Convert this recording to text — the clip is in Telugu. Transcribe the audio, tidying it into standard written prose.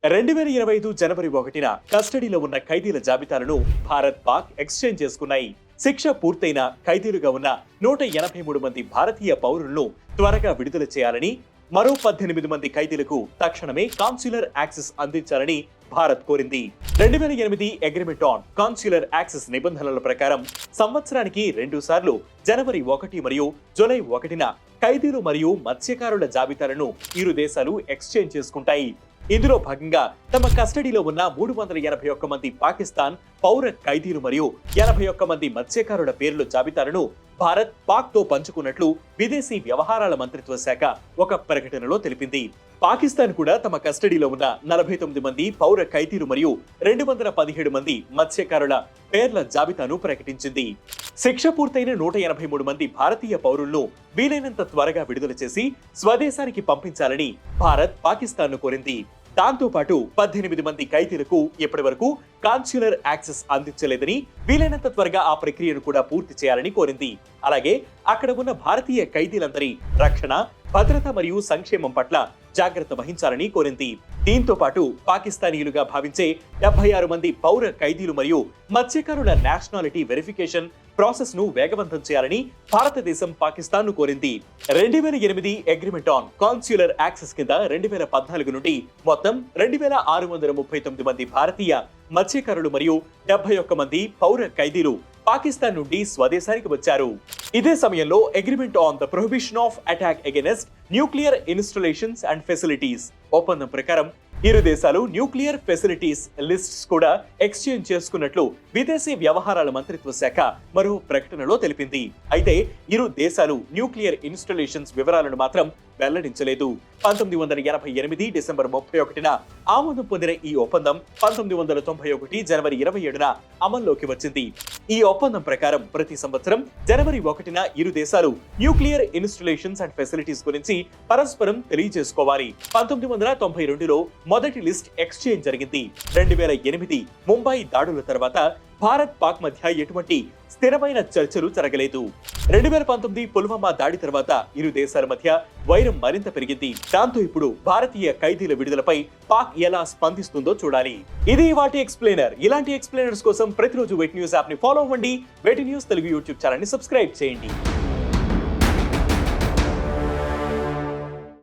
2025 జనవరి 1న కస్టడీలో ఉన్న ఖైదీల జాబితాలను భారత్ పాక్ ఎక్స్చేంజ్ చేసుకున్నాయి. శిక్ష పూర్తయిన ఖైదీలుగా ఉన్న 183 మంది భారతీయ పౌరులను త్వరగా విడుదల చేయాలని, మరో 18 మంది ఖైదీలకు తక్షణమే కాన్సులర్ యాక్సెస్ అందించాలని భారత్ కోరింది. 2008 అగ్రిమెంట్ ఆన్ కాన్సులర్ యాక్సెస్ నిబంధనల ప్రకారం సంవత్సరానికి 2 సార్లు జనవరి 1 మరియు జూలై 1న ఖైదీలు మరియు మత్స్యకారుల జాబితాలను ఇరు దేశాలు ఎక్స్చేంజ్ చేసుకుంటాయి. ఇందులో భాగంగా తమ కస్టడీలో ఉన్న 381 మంది పాకిస్తాన్ పౌర ఖైదీలు మరియు 81 మంది మత్స్యకారుల పేర్ల జాబితాలను భారత్ పాక్ తో పంచుకున్నట్లు విదేశీ వ్యవహారాల మంత్రిత్వ శాఖ ఒక ప్రకటనలో తెలిపింది. పాకిస్తాన్ కూడా తమ కస్టడీలో ఉన్న 49 మంది పౌర ఖైదీలు మరియు 217 మంది మత్స్యకారుల పేర్ల జాబితాను ప్రకటించింది. శిక్ష పూర్తయిన 183 మంది భారతీయ పౌరులను వీలైనంత త్వరగా విడుదల చేసి స్వదేశానికి పంపించాలని భారత్ పాకిస్తాన్ను కోరింది. దాంతో పాటు 18 మంది ఖైదీలకు ఇప్పటి వరకు కాన్సులర్ యాక్సెస్ అందించలేదని, వీలైనంత త్వరగా ఆ ప్రక్రియను కూడా పూర్తి చేయాలని కోరింది. అలాగే అక్కడ ఉన్న భారతీయ ఖైదీలందరి రక్షణ, భద్రత మరియు సంక్షేమం పట్ల జాగ్రత్త వహించాలని కోరింది. దీంతో పాటు పాకిస్తానీయులుగా భావించే 76 మంది పౌర ఖైదీలు మరియు మత్స్యకారుల నేషనాలిటీ వెరిఫికేషన్ ప్రాసెస్ ను వేగవంతం చేయాలని భారతదేశం పాకిస్తాన్ ను కోరింది. 2008 అగ్రిమెంట్ ఆన్ కాన్సులర్ యాక్సెస్ కింద 2014 నుండి మొత్తం 2639 మంది భారతీయ మత్స్యకారులు మరియు 71 మంది పౌర ఖైదీలు పాకిస్తాన్ నుండి స్వదేశానికి వచ్చారు. ఇదే సమయంలో agreement on the prohibition of attack against nuclear installations and facilities ఒప్పందం ప్రకారం ఇరు దేశాలు న్యూక్లియర్ ఫెసిలిటీస్ లిస్ట్స్ కూడా ఎక్స్చేంజ్ చేసుకున్నట్లు విదేశీ వ్యవహారాల మంత్రిత్వ శాఖ మరో ప్రకటనలో తెలిపింది. అయితే ఇరు దేశాలు న్యూక్లియర్ ఇన్స్టాలేషన్స్ వివరాలను మాత్రం వెల్లడించలేదు. 1988 డిసెంబర్ 31న ఆమోదం పొందిన ఈ ఒప్పందం 1991 జనవరి 27న అమల్లోకి వచ్చింది. ఈ ఒప్పందం ప్రకారం ప్రతి సంవత్సరం జనవరి 1న ఇరు దేశాలు న్యూక్లియర్ ఇన్స్టాలేషన్స్ అండ్ ఫెసిలిటీస్ గురించి పరస్పరం తెలియజేసుకోవాలి. 1992లో మొదటి లిస్ట్ ఎక్స్చేంజ్ జరిగింది. 2008 ముంబై దాడుల తర్వాత భారత్ పాక్ మధ్య ఎటువంటి స్థిరమైన చర్చలు జరగలేదు. 2019 పుల్వామా దాడి తర్వాత ఇరు దేశాల మధ్య వైరం మరింత పెరిగింది. దాంతో ఇప్పుడు భారతీయ ఖైదీల విడుదలపై పాక్ ఎలా స్పందిస్తుందో చూడాలి. ఇది వాటి ఎక్స్ప్లెయినర్. ఇలాంటి ఎక్స్ప్లెయినర్స్ కోసం ప్రతిరోజు వెట్ న్యూస్ యాప్ ని ఫాలో అవ్వండి. వెట్ న్యూస్ తెలుగు యూట్యూబ్ ఛానల్ ని సబ్స్క్రైబ్ చేయండి.